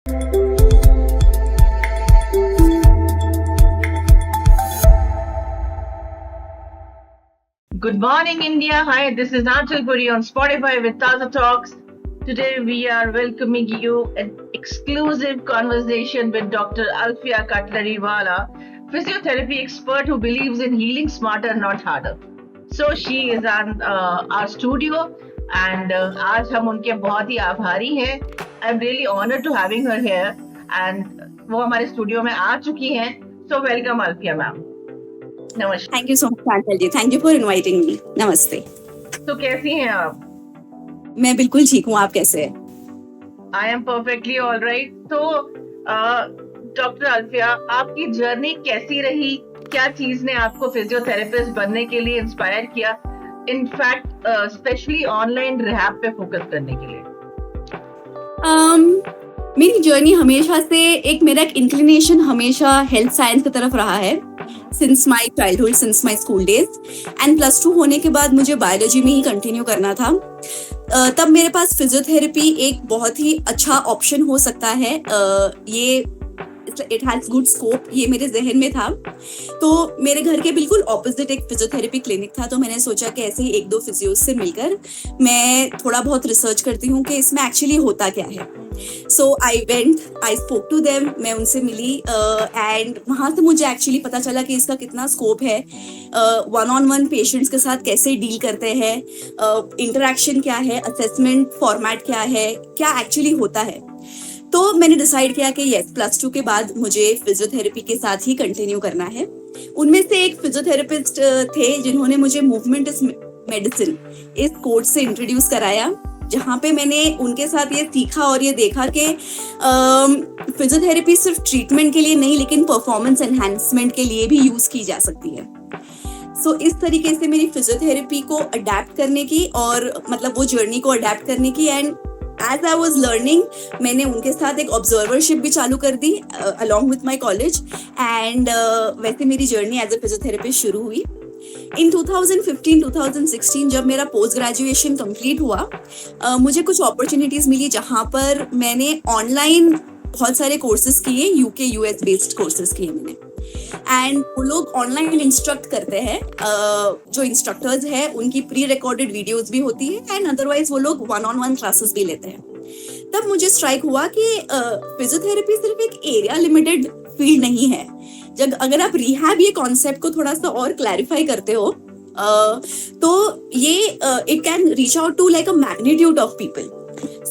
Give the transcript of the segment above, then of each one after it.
Good morning, India. Hi, this is Nachal Puri on Spotify with Taza Talks. Today, we are welcoming you an exclusive conversation with Dr. Alfia Katlariwala, physiotherapy expert who believes in healing smarter, not harder. So, she is on our studio, and आज हम उनके बहुत ही आभारी हैं. I'm really honored to having her here, and वो हमारे studio में आ चुकी हैं. So, welcome, Alfia ma'am. नमस्कार. Thank you so much, Chantal ji. Thank you for inviting me. नमस्ते. तो कैसी हैं आप? मैं बिल्कुल ठीक हूँ. आप कैसे हैं? I am perfectly all right. तो डॉक्टर अल्फिया, आपकी जर्नी कैसी रही? क्या चीज ने आपको फिजियोथेरेपिस्ट बनने के लिए इंस्पायर किया? इनफैक्ट स्पेशली ऑनलाइन रिहैब पे फोकस करने के लिए. मेरी जर्नी हमेशा से मेरा इंक्लिनेशन हमेशा हेल्थ साइंस की तरफ रहा है since my childhood, since my school days. And +2 होने के बाद मुझे बायोलॉजी में ही कंटिन्यू करना था. तब मेरे पास फिजियोथेरेपी एक बहुत ही अच्छा ऑप्शन हो सकता है. ये इट हैज गुड स्कोप, ये मेरे जहन में था. तो मेरे घर के बिल्कुल ऑपोजिट एक फिजियोथेरेपी क्लिनिक था. तो मैंने सोचा कि ऐसे ही 1-2 फिजियोस से मिलकर मैं थोड़ा बहुत रिसर्च करती हूँ कि इसमें एक्चुअली होता क्या है. सो आई स्पोक टू देम, मैं उनसे मिली एंड वहाँ से मुझे एक्चुअली पता चला कि इसका कितना स्कोप है. 1-on-1 पेशेंट्स के साथ कैसे डील करते हैं, इंटरेक्शन क्या है, असेसमेंट फॉर्मेट क्या है, क्या एक्चुअली होता है. तो मैंने डिसाइड किया कि यस, +2 के बाद मुझे फिजियोथेरेपी के साथ ही कंटिन्यू करना है. उनमें से एक फिजियोथेरेपिस्ट थे जिन्होंने मुझे मूवमेंट इज मेडिसिन इस कोर्स से इंट्रोड्यूस कराया, जहाँ पे मैंने उनके साथ ये सीखा और ये देखा कि फिजियोथेरेपी सिर्फ ट्रीटमेंट के लिए नहीं, लेकिन परफॉर्मेंस एनहांसमेंट के लिए भी यूज की जा सकती है. सो इस तरीके से मेरी फिजियोथेरेपी को अडेप्ट करने की और मतलब वो जर्नी को अडेप्ट करने की. And as I was learning, मैंने उनके साथ एक ऑब्जर्वरशिप भी चालू कर दी along with my college. And वैसे मेरी जर्नी एज अ फिजियोथेरेपिस्ट शुरू हुई. इन 2015-2016 जब मेरा पोस्ट ग्रेजुएशन कंप्लीट हुआ, मुझे कुछ अपॉर्चुनिटीज मिली जहाँ पर मैंने ऑनलाइन बहुत सारे कोर्सेज किए, UK US बेस्ड कोर्सेज किए मैंने. एंड वो लोग ऑनलाइन इंस्ट्रक्ट करते हैं. जो इंस्ट्रक्टर्स हैं उनकी प्री रिकॉर्डेड वीडियोस भी होती है एंड अदरवाइज वो लोग 1-on-1 क्लासेस भी लेते हैं. तब मुझे स्ट्राइक हुआ कि फिजियोथेरेपी सिर्फ एक एरिया लिमिटेड फील्ड नहीं है. जब अगर आप रिहैब ये कॉन्सेप्ट को थोड़ा सा और क्लैरिफाई करते हो, तो ये it can reach out to like a magnitude of people.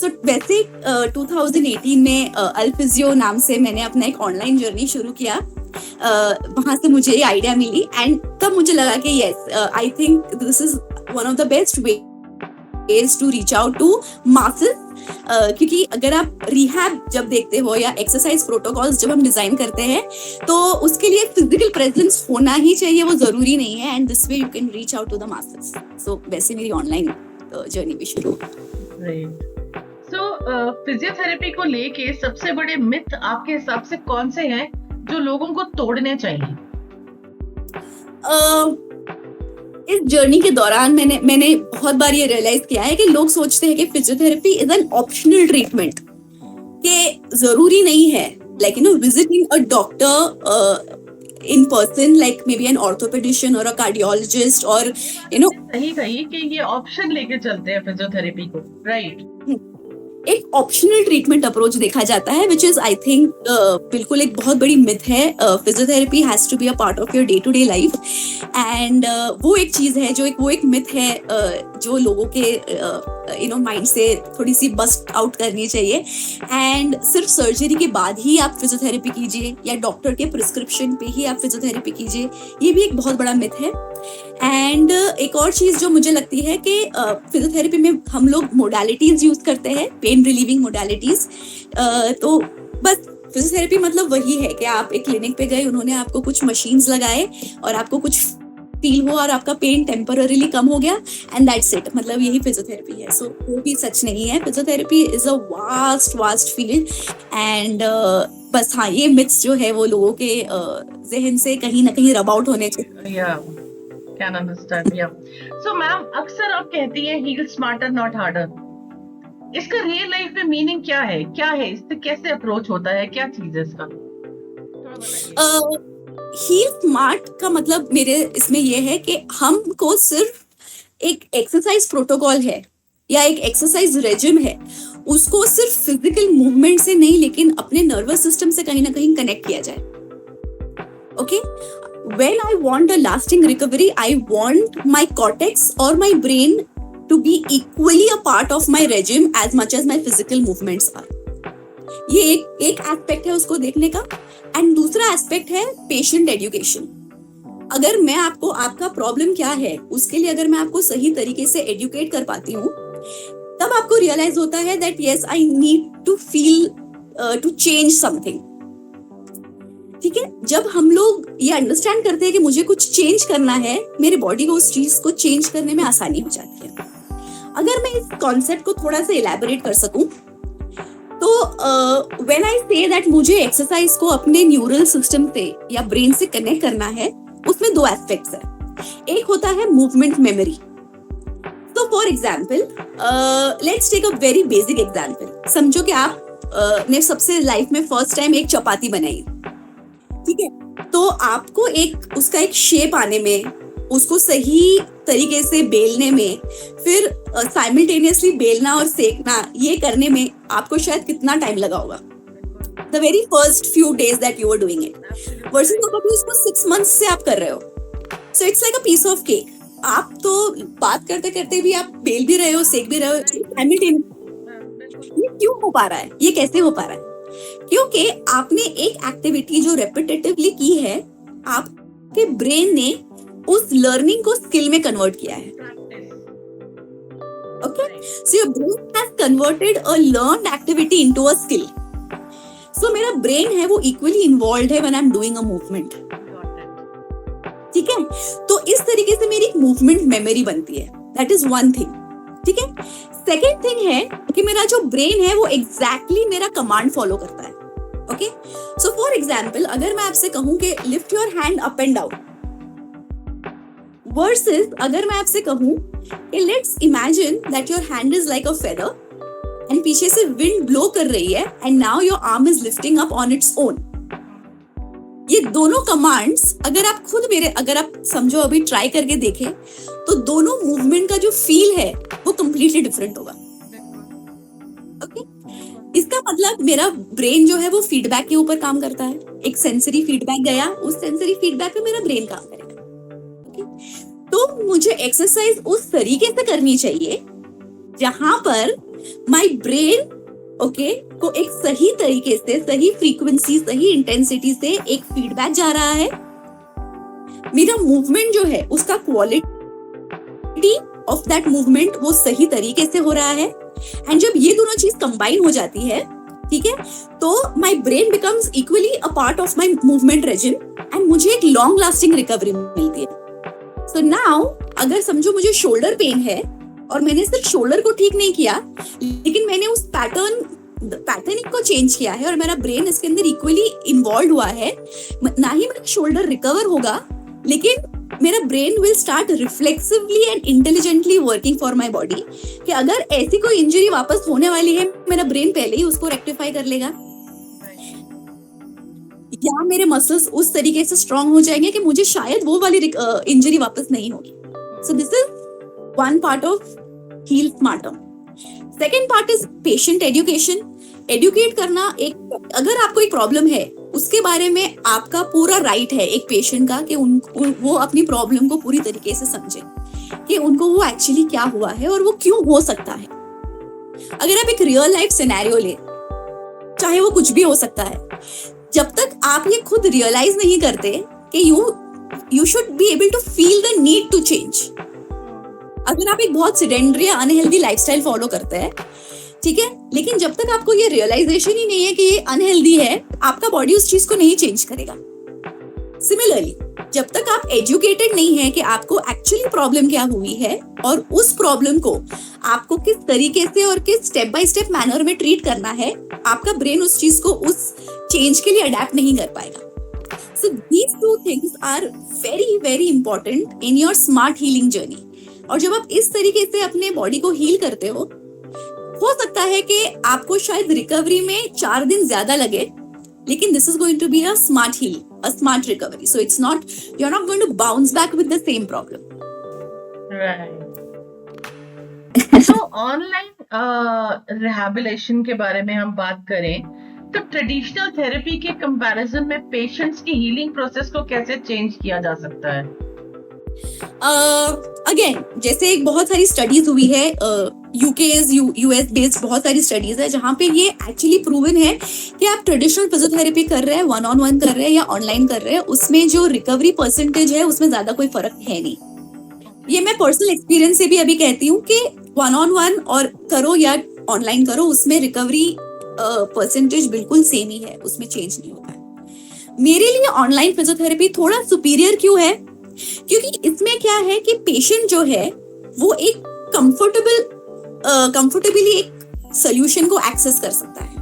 So वैसे 2018 में अल्फिजियो नाम से मैंने अपना एक ऑनलाइन जर्नी शुरू किया. वहां से मुझे ये आइडिया मिली एंड तब मुझे लगा कि yes, I think this is one of the best ways to reach out to masses. क्योंकि अगर आप रिहैब जब देखते हो या एक्सरसाइज प्रोटोकॉल्स जब हम डिजाइन करते हैं, तो उसके लिए फिजिकल प्रेजेंस होना ही चाहिए, वो जरूरी नहीं है. And this way you can reach out to the masses. So वैसे मेरी ऑनलाइन जर्नी भी शुरू हुई. सो फिजियोथेरेपी को लेके सबसे बड़े मिथ आपके हिसाब से कौन से हैं जो लोगों को तोड़ने चाहिए? इस जर्नी के दौरान मैंने बहुत बार ये रियलाइज किया है कि लोग सोचते हैं कि physiotherapy is an optional treatment, कि जरूरी नहीं है like visiting a doctor in person, like maybe an orthopedician or a cardiologist or सही कही कि ये ऑप्शन लेके चलते हैं फिजियोथेरेपी को, राइट? एक ऑप्शनल ट्रीटमेंट अप्रोच देखा जाता है, विच इज आई थिंक बिल्कुल एक बहुत बड़ी मिथ है. Physiotherapy has to be a part of your day to day life. And वो एक चीज है जो वो एक मिथ है जो लोगों के माइंड से थोड़ी सी बस्ट आउट करनी चाहिए. एंड सिर्फ सर्जरी के बाद ही आप फिजियोथेरेपी कीजिए या डॉक्टर के प्रिस्क्रिप्शन पे ही आप फिजियोथेरेपी कीजिए, ये भी एक बहुत बड़ा मिथ है. एंड एक और चीज जो मुझे लगती है कि फिजियोथेरेपी में हम लोग मोडालिटीज यूज करते हैं, पेन रिलीविंग मोडालिटीज. तो बस फिजियोथेरेपी मतलब वही है कि आप एक क्लिनिक पे गए, उन्होंने आपको कुछ मशीन्स लगाए और आपको कुछ फील हुआ और आपका पेन टेम्पररीली कम हो गया एंड दैट्स इट. मतलब यही फिजियोथेरेपी है. सो वो भी सच नहीं है. Physiotherapy is a vast field. And बस हाँ, ये मिथ्स जो है वो लोगों के जहन से कहीं ना कहीं रब आउट होने चाहिए. Can understand, yeah. So, ma'am, अक्सर आप कहती हैं heal smarter, not harder. इसका रियल लाइफ में मीनिंग क्या है इससे कैसे अप्रोच होता है, क्या चीज है इसका, थोड़ा बताइए। हील स्मार्ट का मतलब मेरे इसमें ये है कि हमको सिर्फ एक एक्सरसाइज प्रोटोकॉल है या एक एक्सरसाइज रेजिम है, उसको सिर्फ फिजिकल मूवमेंट से नहीं लेकिन अपने नर्वस सिस्टम से कहीं ना कहीं कनेक्ट किया जाए. Okay, when I want a lasting recovery, I want my cortex or my brain to be equally a part of my regime as much as my physical movements are. ये एक aspect है उसको देखने का. And दूसरा aspect है patient education. अगर मैं आपको आपका प्रॉब्लम क्या है उसके लिए अगर मैं आपको सही तरीके से एजुकेट कर पाती हूँ, तब आपको रियलाइज होता है that yes I need to feel to change something. ठीक है, जब हम लोग ये अंडरस्टैंड करते हैं कि मुझे कुछ चेंज करना है, मेरे बॉडी को उस चीज को चेंज करने में आसानी हो जाती है. अगर मैं इस कॉन्सेप्ट को थोड़ा सा इलैबोरेट कर सकूं, तो व्हेन आई से दैट मुझे एक्सरसाइज को अपने न्यूरल सिस्टम से या ब्रेन से कनेक्ट करना है, उसमें दो एस्पेक्ट्स है. एक होता है मूवमेंट मेमोरी. तो for example let's take a very basic example. समझो कि आप ने सबसे लाइफ में फर्स्ट टाइम एक चपाती बनाई. ठीक है, तो आपको उसका एक शेप आने में, उसको सही तरीके से बेलने में, फिर साइमल्टेनियसली बेलना और सेकना, ये करने में आपको शायद कितना टाइम लगा होगा. The very first few days that you are doing it versus अभी उसको 6 months से आप कर रहे हो. So it's like a piece of cake. आप तो बात करते करते भी आप बेल भी रहे हो, सेक भी रहे हो साइमल्टेनियसली. ये क्यों हो पा रहा है, ये कैसे हो पा रहा है? क्योंकि आपने एक एक्टिविटी जो रेपिटेटिवली की है, आपके ब्रेन ने उस लर्निंग को स्किल में कन्वर्ट किया है. Okay, so your brain has converted a learned activity into a skill. So मेरा ब्रेन है वो इक्वली इन्वॉल्व्ड है when I am doing a movement. ठीक है, तो इस तरीके से मेरी एक मूवमेंट मेमोरी बनती है. That is one thing. ठीक है, सेकेंड थिंग है कि मेरा जो ब्रेन है वो एग्जैक्टली मेरा कमांड फॉलो करता है. ओके, सो फॉर एग्जाम्पल अगर मैं आपसे कहूं कि lift your hand up and down, versus अगर मैं आपसे कहूं कि let's imagine that your hand is like a feather and पीछे से विंड ब्लो कर रही है and now your arm is lifting up on its own. ये दोनों कमांड्स अगर आप समझो अभी ट्राई करके देखें, तो दोनों मूवमेंट का जो फील है वो कंप्लीटली डिफरेंट होगा. ओके, इसका मतलब मेरा ब्रेन जो है वो फीडबैक के ऊपर काम करता है. एक सेंसरी फीडबैक गया, उस सेंसरी फीडबैक पे मेरा ब्रेन काम करेगा. ओके, तो मुझे एक्सरसाइज उस तरीके से करनी चाहिए जहां पर माय ब्रेन को एक सही तरीके से, सही फ्रीक्वेंसी, सही इंटेंसिटी से एक फीडबैक जा रहा है. मेरा मूवमेंट जो है उसका क्वालिटी ऑफ दैट मूवमेंट वो सही तरीके से हो रहा है. एंड जब ये दोनों चीज कंबाइन हो जाती है, ठीक है, तो my brain becomes equally a part of my movement regime and मुझे एक लॉन्ग लास्टिंग रिकवरी मिलती है. सो नाउ अगर समझो मुझे शोल्डर पेन है और मैंने सिर्फ शोल्डर को ठीक नहीं किया, लेकिन मैंने उस पैटर्निंग को चेंज किया है और मेरा ब्रेन इसके अंदर इक्वली इन्वॉल्व हुआ है, ना ही मेरा शोल्डर रिकवर होगा, लेकिन मेरा brain will start reflexively and intelligently working for my body कि अगर ऐसी कोई इंजरी वापस होने वाली है, मेरा ब्रेन पहले ही उसको रेक्टिफाई कर लेगा, या मेरे मसल्स उस तरीके से स्ट्रांग हो जाएंगे कि मुझे शायद वो वाली इंजरी वापस नहीं होगी. So this is one part of heal smarter. Second part is patient education. Educate करना, अगर आपको एक प्रॉब्लम है उसके बारे में आपका पूरा राइट है एक पेशेंट का कि वो अपनी प्रॉब्लम को पूरी तरीके से समझे कि उनको वो एक्चुअली क्या हुआ है और वो क्यों हो सकता है. अगर आप एक रियल लाइफ सिनेरियो ले, चाहे वो कुछ भी हो सकता है, जब तक आप ये खुद रियलाइज नहीं करते कि you should be able to feel the need to change. अगर आप एक बहुत सेडेंटरी या अनहेल्दी लाइफस्टाइल फॉलो करते हैं, ठीक है, लेकिन जब तक आपको ये रियलाइजेशन ही नहीं है कि ये अनहेल्दी है, आपका बॉडी उस चीज को नहीं चेंज करेगा. सिमिलरली, जब तक आप एजुकेटेड नहीं है कि आपको एक्चुअली प्रॉब्लम क्या हुई है और उस प्रॉब्लम को आपको किस तरीके से और किस स्टेप बाय स्टेप मैनर में ट्रीट करना है, आपका ब्रेन उस चीज को उस चेंज के लिए अडेप्ट नहीं कर पाएगा. So these two things are very very important in your smart healing journey. और जब आप इस तरीके से अपने बॉडी को हील करते हो, हो सकता है कि आपको शायद रिकवरी में 4 दिन ज्यादा लगे, लेकिन this is going to be a smart heal, a smart recovery. So it's not, you are not going to bounce back with the same problem. Right. तो ऑनलाइन रिहैबिलिटेशन के बारे में हम बात करें तो ट्रेडिशनल थेरेपी के कंपैरिजन में पेशेंट्स की हीलिंग प्रोसेस को कैसे चेंज किया जा सकता है? अगेन जैसे एक बहुत सारी स्टडीज हुई है, यूएस बेस्ड बहुत सारी स्टडीज है जहाँ पे ये एक्चुअली प्रूवन है कि आप ट्रेडिशनल फिजियोथेरेपी कर रहे हैं, 1-on-1 कर रहे हैं या ऑनलाइन कर रहे हैं, उसमें जो रिकवरी परसेंटेज है उसमें ज्यादा कोई फर्क है नहीं. ये मैं पर्सनल एक्सपीरियंस से भी अभी कहती हूँ कि 1-on-1 और करो या ऑनलाइन करो, उसमें रिकवरी परसेंटेज बिल्कुल सेम ही है, उसमें चेंज नहीं होता है. मेरे लिए ऑनलाइन फिजियोथेरेपी थोड़ा सुपीरियर क्यों है? क्योंकि इसमें क्या है कि पेशेंट जो है वो एक कंफर्टेबली एक सोल्यूशन को एक्सेस कर सकता है,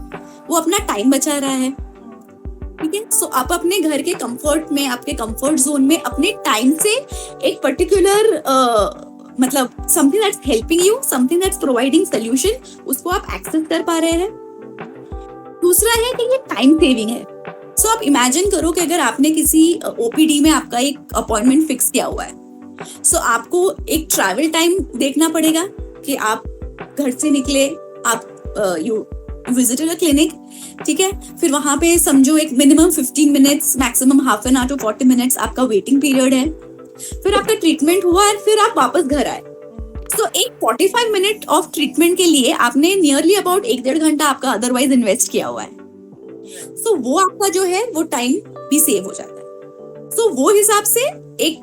वो अपना टाइम बचा रहा है. ठीक है, सो आप अपने घर के कंफर्ट में, आपके कंफर्ट जोन में अपने टाइम से एक पर्टिकुलर मतलब something that's helping you, something that's providing solution, उसको आप एक्सेस कर पा रहे हैं. दूसरा है कि ये टाइम सेविंग है. सो आप इमेजिन करो कि अगर आपने किसी ओपीडी में आपका एक अपॉइंटमेंट फिक्स किया हुआ है, सो आपको एक ट्रैवल टाइम देखना पड़ेगा कि आप घर से निकले, आप यू विजिटेड अ क्लिनिक, ठीक है, फिर वहां पे समझो एक minimum 15 minutes, maximum half an hour to 40 minutes आपका वेटिंग पीरियड है, फिर आपका ट्रीटमेंट हुआ और फिर आप वापस घर आए. सो एक 45 मिनट ऑफ ट्रीटमेंट के लिए आपने नियरली अबाउट 1-1.5 घंटा आपका अदरवाइज इन्वेस्ट किया हुआ है. सो वो आपका जो है वो टाइम भी सेव हो जाता है. सो वो हिसाब से एक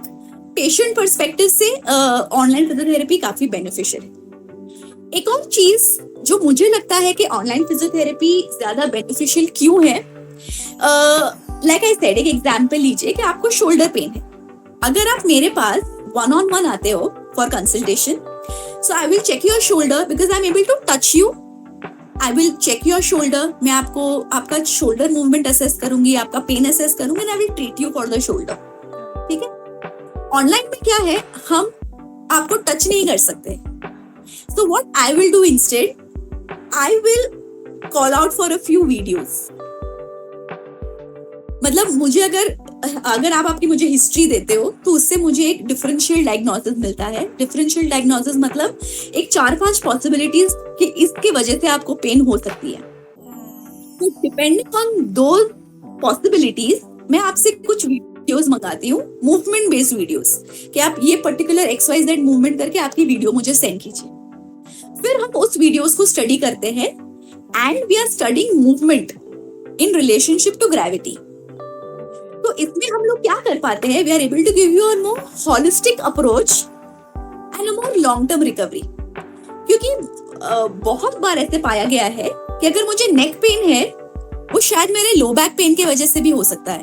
पेशेंट पर्सपेक्टिव से ऑनलाइन फिजियोथेरेपी काफी बेनिफिशियल है. एक और चीज जो मुझे लगता है कि ऑनलाइन फिजियोथेरेपी ज्यादा बेनिफिशियल क्यों है, लाइक आई सेड, एक एग्जांपल लीजिए कि आपको शोल्डर पेन है. अगर आप मेरे पास 1-on-1 आते हो for consultation, so I will check your shoulder because I am able to touch you. I will check your shoulder, मैं आपको आपका शोल्डर मूवमेंट असेस करूंगी, आपका पेन असेस करूंगी and I will treat you for the shoulder. ठीक है, online में क्या है, हम आपको टच नहीं कर सकते. So what I will do instead, I will call out for a few videos. मतलब मुझे अगर आप आपकी मुझे हिस्ट्री देते हो तो उससे मुझे एक डिफरेंशियल डायग्नोसिस मिलता है. डिफरेंशियल डायग्नोसिस मतलब एक 4-5 पॉसिबिलिटीज कि इसकी वजह से आपको पेन हो सकती है. तो डिपेंडिंग ऑन दोज पॉसिबिलिटीज मैं आपसे कुछ वीडियोस मंगाती हूँ, मूवमेंट बेस्ड वीडियोस, कि आप ये पर्टिकुलर XYZ मूवमेंट करके आपकी वीडियो मुझे सेंड कीजिए. फिर हम उस वीडियोस को स्टडी करते हैं and we are studying movement in relationship to gravity. तो इसमें हम लोग क्या कर पाते हैं, we are able to give you a more holistic approach and a more long term recovery. क्योंकि बहुत बार ऐसे पाया गया है कि अगर मुझे नेक पेन है वो शायद मेरे लो बैक पेन की वजह से भी हो सकता है,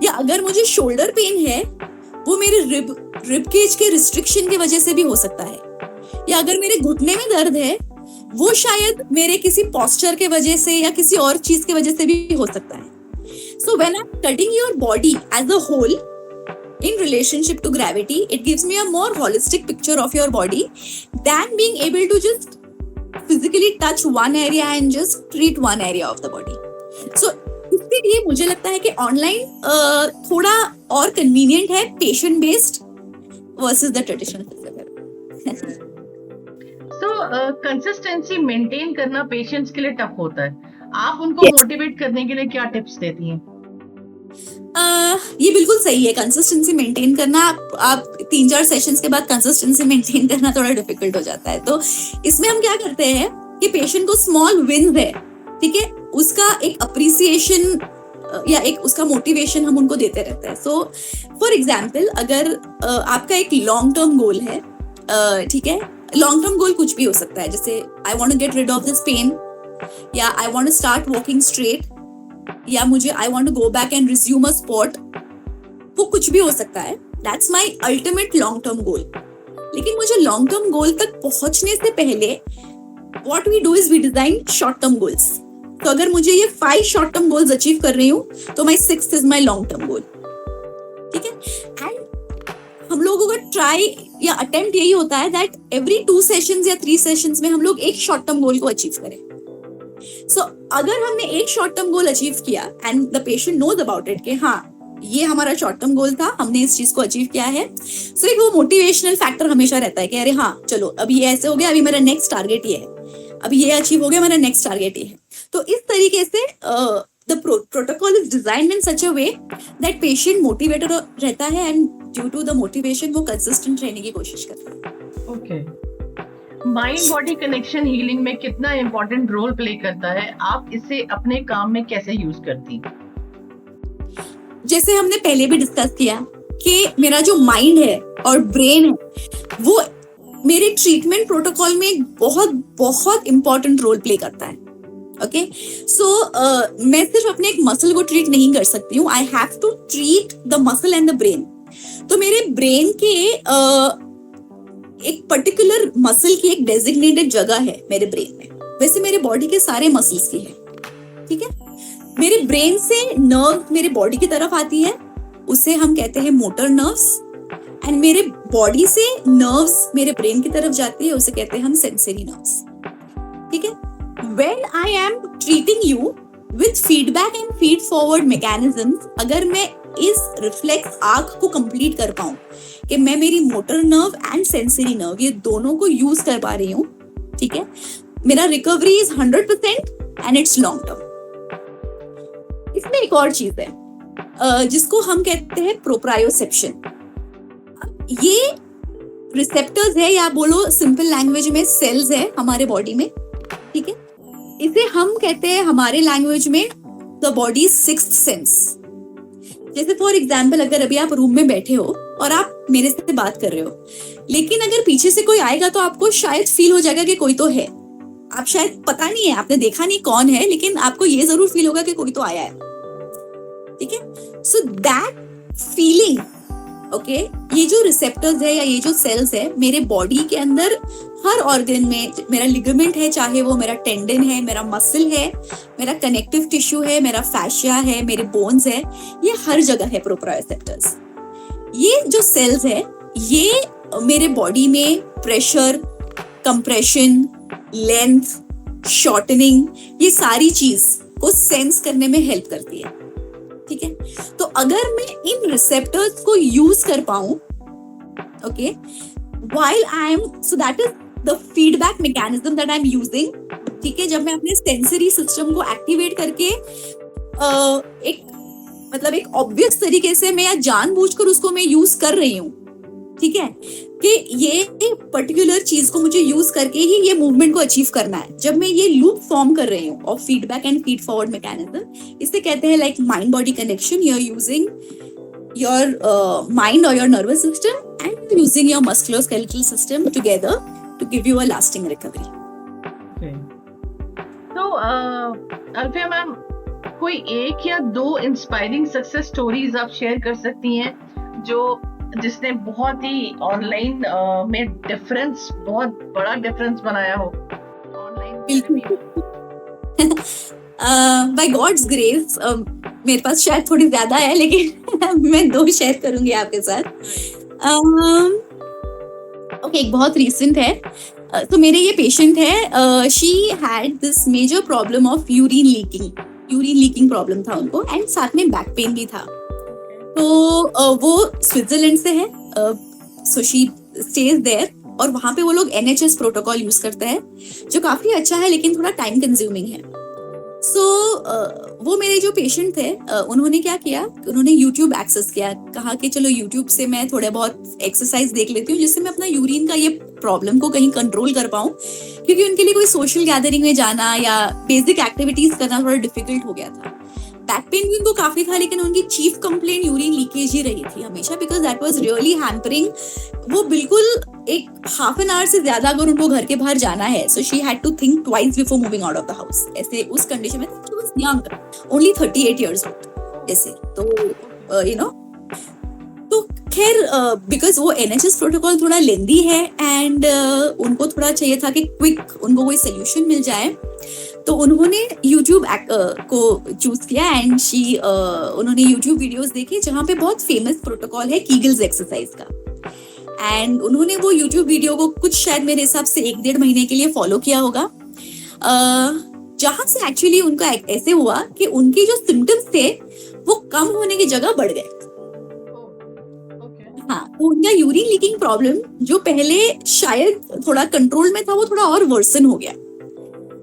या अगर मुझे शोल्डर पेन है वो मेरे रिब केज के रिस्ट्रिक्शन की वजह से भी हो सकता है, या अगर मेरे घुटने में दर्द है वो शायद मेरे किसी पोस्चर के वजह से या किसी और चीज की वजह से भी हो सकता है. So when I'm studying your body as a whole in relationship to gravity, it gives me a more holistic picture of your body than being able to just physically touch one area and just treat one area of the body. So इसलिए मुझे लगता है कि online थोड़ा और convenient है patient based versus the traditional physiotherapy. So consistency maintain करना patients के लिए टफ होता है. आप उनको मोटिवेट करने के लिए क्या टिप्स देती हैं? ये बिल्कुल सही है, कंसिस्टेंसी मेंटेन करना. आप 3-4 सेशंस के बाद कंसिस्टेंसी मेंटेन करना थोड़ा डिफिकल्ट हो जाता है. तो इसमें हम क्या करते हैं कि पेशेंट को स्मॉल विन है, ठीक है, उसका एक अप्रिसिएशन या एक उसका मोटिवेशन हम उनको देते रहते हैं. सो फॉर एग्जाम्पल, अगर आपका एक लॉन्ग टर्म गोल है, ठीक है, लॉन्ग टर्म गोल कुछ भी हो सकता है, जैसे I want to get rid of this pain, या I want to start walking straight, या मुझे I want to go back and resume a sport, वो कुछ भी हो सकता है. That's my ultimate long term goal. लेकिन मुझे लॉन्ग टर्म गोल तक पहुंचने से पहले what we do is we design short term goals. तो अगर मुझे ये 5 शॉर्ट टर्म गोल्स अचीव कर रही हूँ तो my 6th is my long term गोल. ठीक है, एंड हम लोगों को ट्राई या अटेम्प्ट यही होता है दैट एवरी 2 सेशंस या 3 सेशंस में हम लोग एक शॉर्ट टर्म गोल को अचीव करें. सो अगर हमने एक शॉर्ट टर्म गोल अचीव किया and the patient knows about it कि हाँ ये हमारा शॉर्ट टर्म गोल था, हमने इस चीज को अचीव किया है, सो एक वो मोटिवेशनल फैक्टर हमेशा रहता है कि अरे हाँ चलो अभी ये ऐसे हो गया, अभी मेरा नेक्स्ट टारगेट ये है, अभी ये अचीव हो गया, मेरा नेक्स्ट टारगेट ये है. तो इस तरीके से the protocol is designed in such a way that patient motivated रहता है and due to the motivation वो कंसिस्टेंट रहने की कोशिश करता है. Okay, mind body connection healing में कितना इम्पोर्टेंट रोल प्ले करता है? आप इसे अपने काम में कैसे यूज करती? जैसे हमने पहले भी डिस्कस किया कि मेरा जो माइंड है और ब्रेन है वो मेरे ट्रीटमेंट प्रोटोकॉल में एक बहुत बहुत इंपॉर्टेंट रोल प्ले करता है. ओके, सो मैं सिर्फ अपने एक मसल को ट्रीट नहीं कर सकती हूँ, I have to treat the muscle and the brain. तो मेरे ब्रेन के एक पर्टिकुलर मसल की एक डेजिग्नेटेड जगह है मेरे ब्रेन में, वैसे मेरे बॉडी के सारे मसल्स की है. ठीक है, मेरे ब्रेन से नर्व मेरे बॉडी की तरफ आती है, उसे हम कहते हैं मोटर नर्व्स, एंड मेरे बॉडी से नर्व्स मेरे ब्रेन की तरफ जाती है, उसे कहते हैं हम सेंसरी नर्व्स. ठीक है, when I am treating you with feedback and feed forward mechanisms, अगर मैं इस रिफ्लेक्स आर्क को कंप्लीट कर पाऊं कि मैं मेरी motor nerve and sensory nerve ये दोनों को यूज कर पा रही हूँ, ठीक है, मेरा recovery is 100% and it's long term. इसमें एक और चीज है जिसको हम कहते हैं प्रोप्रायोसेप्शन. ये रिसेप्टर्स है या बोलो सिंपल लैंग्वेज में सेल्स है हमारे बॉडी में. ठीक है, इसे हम कहते हैं हमारे लैंग्वेज में द बॉडी सिक्स्थ सेंस. जैसे फॉर एग्जाम्पल अगर अभी आप रूम में बैठे हो और आप मेरे से बात कर रहे हो, लेकिन अगर पीछे से कोई आएगा तो आपको शायद फील हो जाएगा कि कोई तो है. आप शायद पता नहीं है, आपने देखा नहीं कौन है, लेकिन आपको ये जरूर फील होगा कि कोई तो आया है. ठीक है, सो दैट फीलिंग, ओके, ये जो रिसेप्टर्स है या ये जो सेल्स है मेरे बॉडी के अंदर हर ऑर्गन में, मेरा लिगामेंट है, चाहे वो मेरा टेंडन है, मेरा मसल है, मेरा कनेक्टिव टिश्यू है, मेरा फैशिया है, मेरे बोन्स है, ये हर जगह है प्रोप्रायोसेप्टर्स. ये जो सेल्स है ये मेरे बॉडी में प्रेशर, कंप्रेशन, लेंथ, शॉर्टनिंग, ये सारी चीज को सेंस करने में हेल्प करती है. ठीक है, तो अगर मैं इन रिसेप्टर्स को यूज कर पाऊं, okay, while I am, so that is the feedback mechanism that I am using. ठीक है, जब मैं अपने सेंसरी सिस्टम को एक्टिवेट करके एक ऑब्वियस तरीके से मैं या जानबूझकर उसको मैं यूज कर रही हूँ. ठीक है, कि ये पर्टिकुलर चीज को मुझे यूज करके ही ये मूवमेंट को अचीव करना है. जब मैं ये लूप फॉर्म कर रही हूँ of feedback and feed forward mechanism, इसे कहते हैं like mind body connection. You are using your mind और your nervous system and using your musculoskeletal system together to give you a lasting recovery. तो Alfiya ma'am, कोई एक या दो inspiring success stories आप शेयर कर सकती हैं जिसने बहुत ही ऑनलाइन में डिफरेंस, बहुत बड़ा डिफरेंस बनाया हो ऑनलाइन? बाय गॉड्स ग्रेस मेरे पास शायद थोड़ी ज्यादा है, लेकिन मैं 2 शेयर करूंगी आपके साथ. ओके, एक बहुत रीसेंट है. तो मेरे ये पेशेंट है, she had this major problem of urine leaking problem था उनको, एंड साथ में बैक पेन भी था. तो वो स्विट्जरलैंड से है, सो शी स्टेज देयर, और वहां पे वो लोग NHS प्रोटोकॉल यूज करते हैं जो काफी अच्छा है लेकिन थोड़ा टाइम कंज्यूमिंग है. सो वो मेरे जो पेशेंट थे, उन्होंने क्या किया, उन्होंने YouTube एक्सेस किया, कहा कि चलो YouTube से मैं थोड़ा बहुत एक्सरसाइज देख लेती हूँ जिससे मैं अपना यूरिन का ये प्रॉब्लम को कहीं कंट्रोल कर पाऊँ, क्योंकि उनके लिए कोई सोशल गैदरिंग में जाना या बेसिक एक्टिविटीज करना थोड़ा डिफिकल्ट हो गया था. बैक पेन भी उनको काफी था, लेकिन उनकी चीफ कंप्लेंट यूरिन लीकेज ही रही थी हमेशा, because that was really hampering. वो बिल्कुल एक हाफ एन आवर से ज्यादा अगर उनको घर के बाहर जाना है, so she had to think twice before moving out of the house. ऐसे उस कंडीशन में she was young, only 38 years old ऐसे. तो यू नो, तो खैर बिकॉज वो NHS प्रोटोकॉल थोड़ा लेंदी है एंड उनको थोड़ा चाहिए था कि क्विक उनको कोई सोल्यूशन मिल जाए, तो उन्होंने YouTube को चूज किया एंड उन्होंने YouTube वीडियोस देखे जहाँ पे बहुत फेमस प्रोटोकॉल है कीगल्स एक्सरसाइज का. एंड उन्होंने वो यूट्यूब वीडियो को कुछ शायद मेरे हिसाब से 1-1.5 महीने के लिए फॉलो किया होगा, जहां से एक्चुअली उनका ऐसे हुआ कि उनके जो सिम्टम्स थे वो कम होने की जगह बढ़ गए। हाँ, तो उनका यूरिन लीकिंग प्रॉब्लम जो पहले शायद थोड़ा कंट्रोल में था वो थोड़ा और वर्सन हो गया।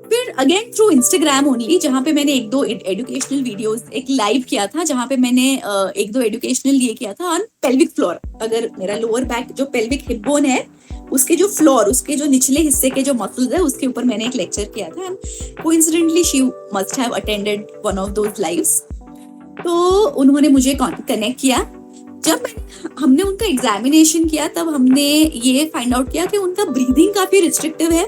फिर अगेन थ्रू इंस्टाग्राम ओनली, जहाँ पे मैंने 1-2 एजुकेशनल वीडियोस, एक लाइव किया था जहाँ पे मैंने 1-2 एजुकेशनल ये किया था ऑन पेल्विक फ्लोर। अगर मेरा लोअर बैक जो पेल्विक हिप बोन है उसके जो फ्लोर, उसके जो निचले हिस्से के जो मसल्स है उसके ऊपर मैंने एक लेक्चर किया था। And coincidentally she must have attended one of those lives. तो उन्होंने मुझे कनेक्ट किया। जब हमने उनका एग्जामिनेशन किया तब हमने ये फाइंड आउट किया कि उनका ब्रीदिंग काफी रिस्ट्रिक्टिव है।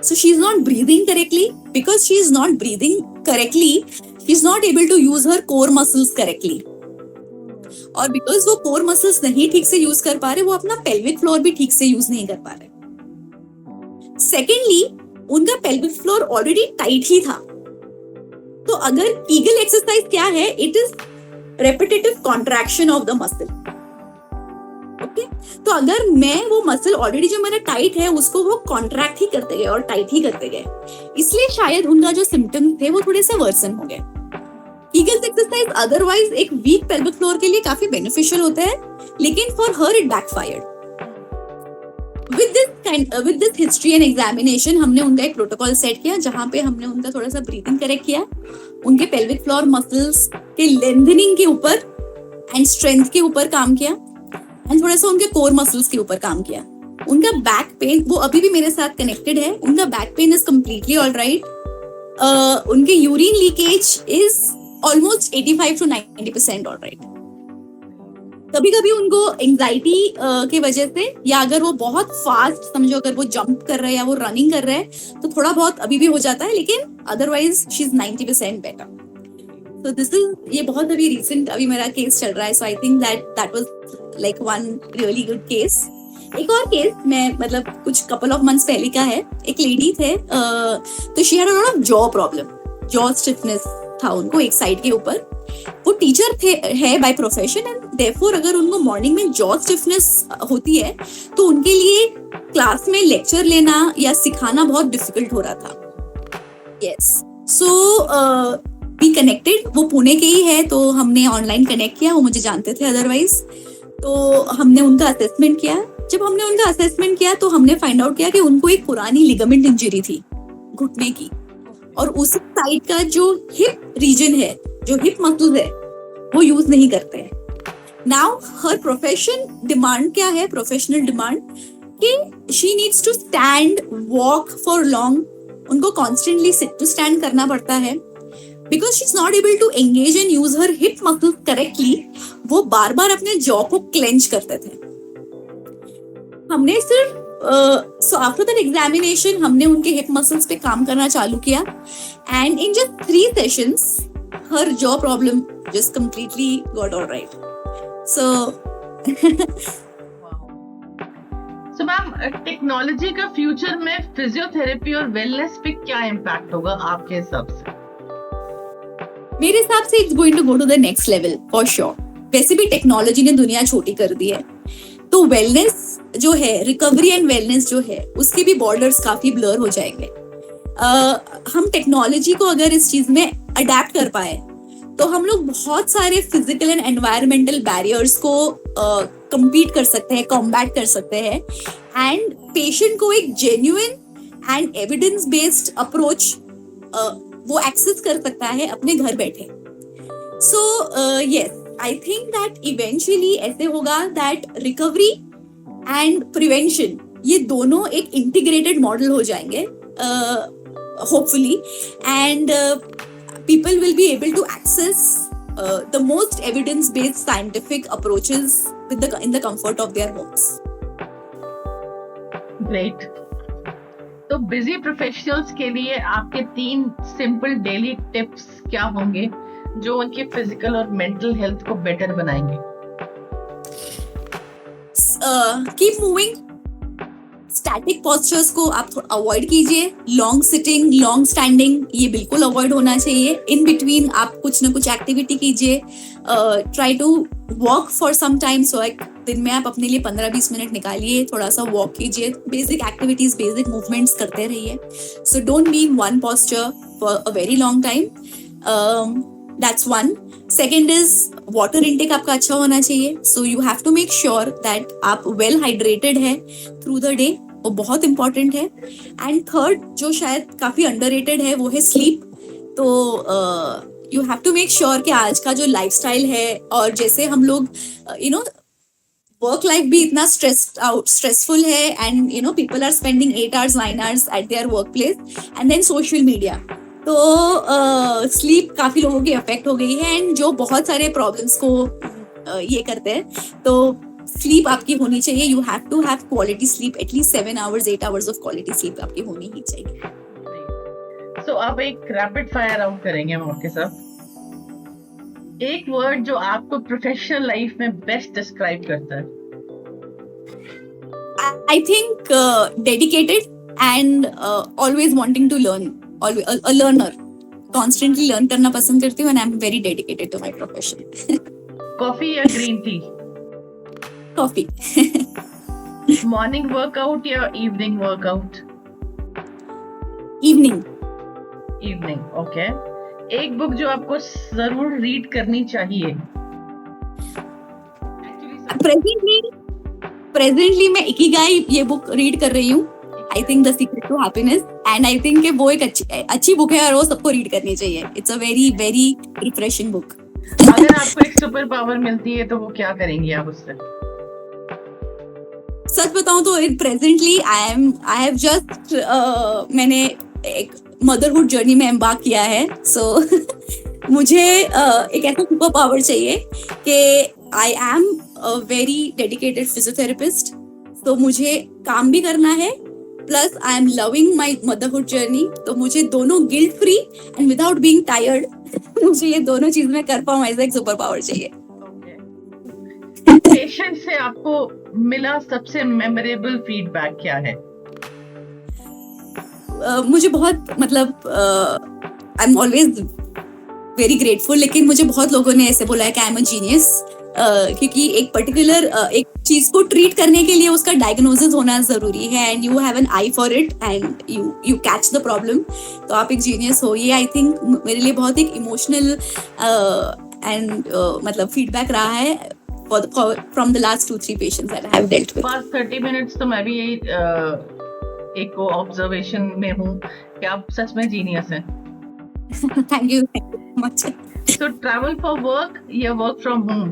So she is not breathing correctly. Because she is not breathing correctly, she is not able to use her core muscles correctly. और because वो core muscles नहीं ठीक से यूज कर पा रहे, वो अपना pelvic floor भी ठीक से यूज नहीं कर पा रहे। Secondly, उनका pelvic floor already tight ही था। तो अगर Kegel exercise क्या है? It is repetitive contraction of the muscle. Okay, तो अगर मैं वो मसल ऑलरेडी जो मेरा टाइट है उसको वो कॉन्ट्रैक्ट ही करते गए और टाइट ही करते गए, इसलिए शायद उनका जो सिम्टम्स थे वो थोड़े से वर्सन हो गए। कीगल्स एक्सरसाइज अदरवाइज एक वीक पेल्विक फ्लोर के लिए काफी बेनिफिशियल होता है, लेकिन for her it backfired. With this history and examination हमने उनका एक प्रोटोकॉल सेट किया जहां पे हमने उनका थोड़ा सा ब्रीथिंग करेक्ट किया, उनके पेल्विक फ्लोर मसल्स के लेंथनिंग के ऊपर एंड स्ट्रेंथ के ऊपर काम किया, एंड थोड़ा सा उनके कोर मसल्स के ऊपर काम किया। उनका बैक पेन, वो अभी भी मेरे साथ कनेक्टेड है, उनका back pain is completely all right. उनके urine leakage is almost 85 to 90% all right. कभी कभी उनको एंजाइटी की वजह से, या अगर वो बहुत फास्ट समझो अगर वो जंप कर रहे हैं या वो रनिंग कर रहे हैं तो थोड़ा बहुत अभी भी हो जाता है, लेकिन otherwise she is 90% better. So this is, ये बहुत अभी recent अभी मेरा केस चल रहा है, so I think that was like one really good case। एक और केस मैं मतलब कुछ couple of months पहले का है, एक लेडी थे, तो she had a lot of jaw problem, jaw stiffness था उनको एक साइड के ऊपर। वो टीचर है बाय प्रोफेशन, एंड therefore अगर उनको मॉर्निंग में jaw stiffness होती है तो उनके लिए क्लास में लेक्चर लेना या सिखाना बहुत डिफिकल्ट हो रहा था। Yes, so बी कनेक्टेड, वो पुणे के ही है तो हमने ऑनलाइन कनेक्ट किया, वो मुझे जानते थे अदरवाइज। तो हमने उनका असेसमेंट किया। जब हमने उनका असेसमेंट किया तो हमने फाइंड आउट किया कि उनको एक पुरानी लिगामेंट इंजरी थी घुटने की, और उस साइड का जो हिप रीजन है, जो हिप मसल है, वो यूज नहीं करते हैं। नाउ हर प्रोफेशन डिमांड क्या है, प्रोफेशनल डिमांड कि she needs to stand, walk for long, उनको कॉन्स्टेंटली सिट टू स्टैंड करना पड़ता है। Because she's not able to engage and use her hip muscles correctly, वो बार बार अपने जॉ को क्लेंच करते थे। हमने सिर्फ so after that examination हमने उनके हिप मसल्स पे काम करना चालू किया, and in just 3 sessions her jaw problem just completely got all right. So So ma'am, technology का फ्यूचर में फिजियोथेरेपी और वेलनेस पे क्या इम्पैक्ट होगा आपके हिसाब से? मेरे हिसाब से it's going to go to the next level for sure. वैसे भी टेक्नोलॉजी ने दुनिया छोटी कर दी है, तो वेलनेस जो है, रिकवरी एंड वेलनेस जो है, उसके भी बॉर्डर्स काफी ब्लर हो जाएंगे। हम टेक्नोलॉजी को अगर इस चीज में अडेप्ट कर पाए तो हम लोग बहुत सारे फिजिकल एंड एनवायरमेंटल बैरियर्स को कम्पीट कर सकते हैं, कॉम्बैट कर सकते हैं, एंड पेशेंट को एक genuine and evidence based approach वो एक्सेस कर सकता है अपने घर बैठे। So yes, I think that eventually ऐसे होगा दैट रिकवरी एंड प्रिवेंशन ये दोनों एक इंटीग्रेटेड मॉडल हो जाएंगे hopefully, and people will be able to access the most evidence-based scientific approaches in the comfort of their homes. Great. तो busy professionals के लिए आपके 3 सिंपल डेली टिप्स क्या होंगे जो उनकी फिजिकल और मेंटल हेल्थ को बेटर बनाएंगे? Keep moving. स्टैटिक पोस्चर्स को आप थोड़ा अवॉइड कीजिए। लॉन्ग सिटिंग, लॉन्ग स्टैंडिंग ये बिल्कुल अवॉइड होना चाहिए। इन बिटवीन आप कुछ ना कुछ एक्टिविटी कीजिए। Try to walk for some time so दिन में आप अपने लिए 15-20 मिनट निकालिए, थोड़ा सा वॉक कीजिए, बेसिक एक्टिविटीज, बेसिक मूवमेंट्स करते रहिए. So don't be in one posture for a very long time. That's one. Second is water intake आपका अच्छा होना चाहिए. So you have to make sure that आप वेल हाइड्रेटेड है through the day, वो बहुत इंपॉर्टेंट है. एंड थर्ड, जो शायद काफी अंडररेटेड है, वो है स्लीप. तो you have to make sure कि आज का जो लाइफस्टाइल है, और जैसे हम लोग वर्क लाइफ भी इतना स्ट्रेसफुल है, and people are spending 8 hours 9 hours at their work place, and then social media. तो स्लीप काफी लोगों की अफेक्ट हो गई है, एंड जो बहुत सारे प्रॉब्लम्स को ये करते हैं. तो स्लीप आपकी होनी चाहिए. You have to have quality sleep, at least 7 hours 8 hours of quality sleep आपकी होनी ही चाहिए. तो अब एक रैपिड फायर राउंड करेंगे हम आपके साथ. एक वर्ड जो आपको प्रोफेशनल लाइफ में बेस्ट डिस्क्राइब करता है. I think dedicated and always wanting to learn. A learner. Constantly learn करना पसंद करती हूँ, and I'm very dedicated to my profession. Coffee या green tea? Coffee. Morning workout या evening workout? Evening. Evening, okay. एक book जो आपको जरूर रीड करनी चाहिए. प्रेजेंटली मैं इकिगाई ये बुक रीड कर रही हूँ. I think the secret to happiness, and I think कि वो एक अच्छी बुक है और वो सबको रीड करनी चाहिए. It's a very very refreshing book. अगर आपको एक सुपर पावर मिलती है तो वो क्या करेंगी आप उससे? सच बताऊं तो प्रेजेंटली आई हैव जस्ट मैंने एक मदरहुड जर्नी में एम्बार्क किया है. सो मुझे एक ऐसा सुपर पावर चाहिए कि I am a very dedicated physiotherapist. तो मुझे काम भी करना है, plus I am loving my motherhood journey. तो मुझे दोनों guilt free and without being tired मुझे ये दोनों चीज में कर पाऊं, ऐसा एक सुपर पावर चाहिए. पेशेंट से आपको मिला सबसे मेमोरेबल फीडबैक क्या है? मुझे बहुत I am always very grateful, लेकिन मुझे बहुत लोगों ने ऐसे बोला है कि आई एम अ जीनियस. क्योंकि एक पर्टिकुलर एक चीज को ट्रीट करने के लिए उसका डायग्नोसिस होना जरूरी है, and you have an I for it, and you catch the problem. तो आप एक जीनियस हो. ये आई थिंक मेरे लिए बहुत एक इमोशनल एंड फीडबैक रहा है from the last 2-3 patients that I have dealt with. Past 30 minutes तो मैं भी यही एक ऑब्जर्वेशन में हूँ कि आप सच में जीनियस हैं. Thank you much. तो ट्रैवल फॉर वर्क या वर्क फ्रॉम होम?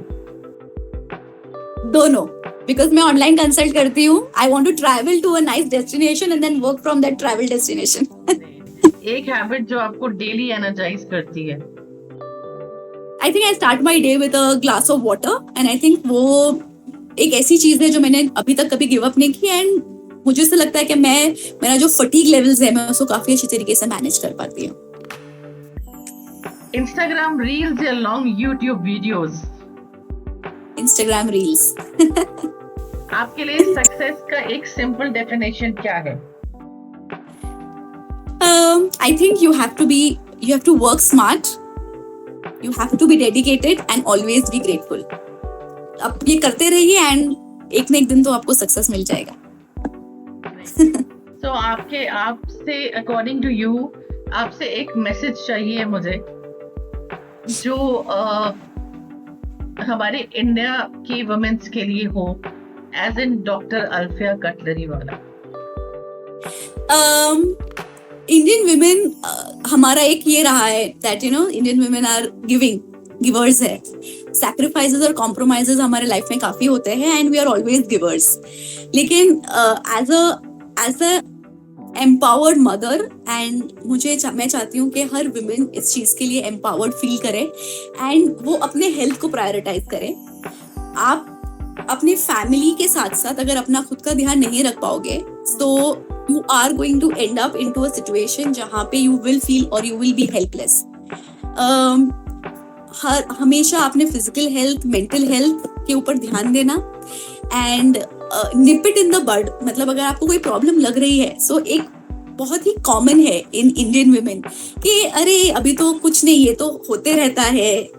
दोनों, बिकॉज मैं ऑनलाइन कंसल्ट करती हूँ. I want to travel to a nice destination and then work from that travel destination. एक हैबिट जो आपको डेली एनर्जाइज करती है? I think I start my day with a glass of water, and I think वो एक ऐसी चीज है जो मैंने अभी तक कभी गिव अप नहीं की, एंड मुझे ऐसा लगता है कि मेरा जो फटीग लेवल्स है, मैं उसको काफी अच्छी तरीके से मैनेज कर पाती हूँ. इंस्टाग्राम रील्स या long YouTube videos? Instagram reels. आपके लिए सक्सेस का एक सिंपल डेफिनेशन क्या है? I think you have to work smart, you have to be dedicated and always be grateful. अब ये करते रहिए, एंड एक न एक दिन तो आपको सक्सेस मिल जाएगा. तो आपसे अकॉर्डिंग टू यू, आपसे एक मैसेज चाहिए मुझे जो हमारे इंडिया की वुमेन्स के लिए हो, एज इन डॉक्टर अल्फिया कटलरी वाला. इंडियन विमेन, हमारा एक ये रहा है that Indian women are givers है. सैक्रिफाइसेस और कॉम्प्रोमाइजेस हमारे लाइफ में काफी होते हैं, and we are always givers. लेकिन as a empowered mother, and मैं चाहती हूँ कि हर विमेन इस चीज के लिए एम्पावर्ड फील करे, एंड वो अपने हेल्थ को प्रायोरिटाइज करे. आप अपने फैमिली के साथ साथ अगर अपना खुद का ध्यान नहीं रख पाओगे, तो you are going to end up into a situation जहाँ पे you will feel or you will be helpless. हमेशा अपने फिजिकल हेल्थ, मेंटल हेल्थ के ऊपर ध्यान देना, and nip it in the bud. मतलब अगर आपको कोई प्रॉब्लम लग रही है, सो एक बहुत ही कॉमन है इन इंडियन वुमेन कि अरे अभी तो कुछ नहीं, ये तो होते रहता है,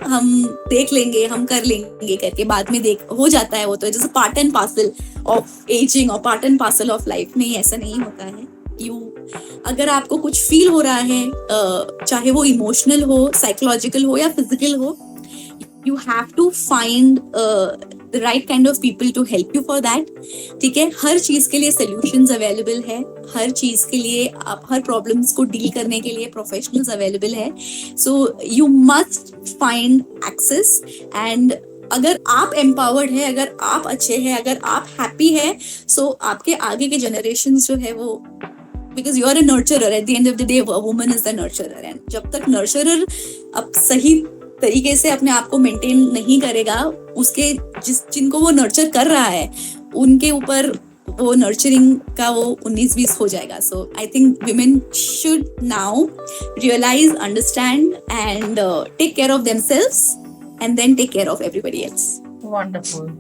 हम देख लेंगे, हम कर लेंगे करके बाद में देख हो जाता है, वो तो जैसे part and parcel of ageing और part and parcel of life. नहीं, ऐसा नहीं होता है। अगर आपको कुछ फील हो रहा है, चाहे वो इमोशनल हो, साइकोलॉजिकल हो या फिजिकल हो, you have to find the right kind of people to help you for that। ठीक है, हर चीज के लिए solutions अवेलेबल है, हर चीज के लिए आप हर प्रॉब्लम्स को डील करने के लिए प्रोफेशनल्स अवेलेबल है। So you must find access, and अगर आप एम्पावर्ड है, अगर आप अच्छे हैं, अगर आप हैप्पी है, सो आपके आगे के जनरेशन जो है वो, because you are a nurturer, at the end of the day a woman is the nurturer, and जब तक nurturer अब सही तरीके से अपने आप को मेंटेन नहीं करेगा, उसके जिनको वो नर्चर कर रहा है उनके ऊपर वो नर्चरिंग का वो 19-20 हो जाएगा। So I think women should now realize, understand and take care of themselves and then take care of everybody else. Wonderful.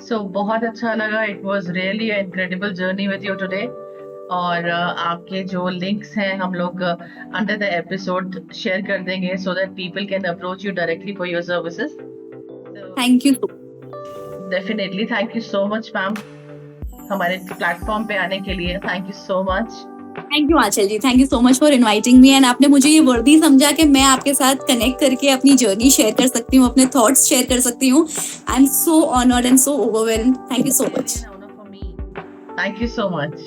So बहुत अच्छा लगा. It was really an incredible journey with you today. और आपके जो links हैं हम लोग under the episode share कर देंगे so that people can approach you directly for your services. Thank you. Definitely. Thank you so much, ma'am. हमारे platform पे आने के लिए thank you so much. Thank you Aanchal ji, thank you so much for inviting me, and आपने मुझे ये वर्दी समझा कि मैं आपके साथ कनेक्ट करके अपनी जर्नी शेयर कर सकती हूँ, अपने थॉट्स शेयर कर सकती हूँ. I am so honoured and so overwhelmed. Thank you so much. Thank you so much.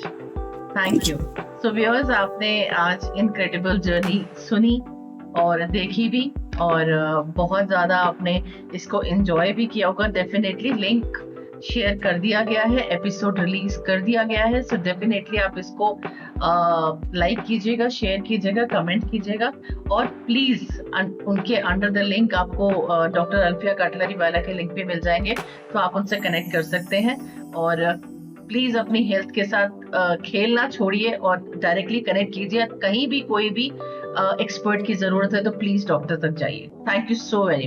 Thank you. So viewers, आपने आज इनक्रेडिबल जर्नी सुनी और देखी भी, और बहुत ज़्यादा आपने इसको एंजॉय भी किया होगा. डेफिनेटली लिंक शेयर कर दिया गया है, एपिसोड रिलीज कर दिया गया है. सो डेफिनेटली आप इसको लाइक कीजिएगा, शेयर कीजिएगा, कमेंट कीजिएगा, और प्लीज़ उनके अंडर द लिंक आपको डॉक्टर अल्फिया कटलरी वाला के लिंक भी मिल जाएंगे, तो आप उनसे कनेक्ट कर सकते हैं. और प्लीज़ अपनी हेल्थ के साथ खेलना छोड़िए और डायरेक्टली कनेक्ट कीजिए. कहीं भी कोई भी एक्सपर्ट की ज़रूरत है तो प्लीज़ डॉक्टर तक जाइए. Thank you so very much.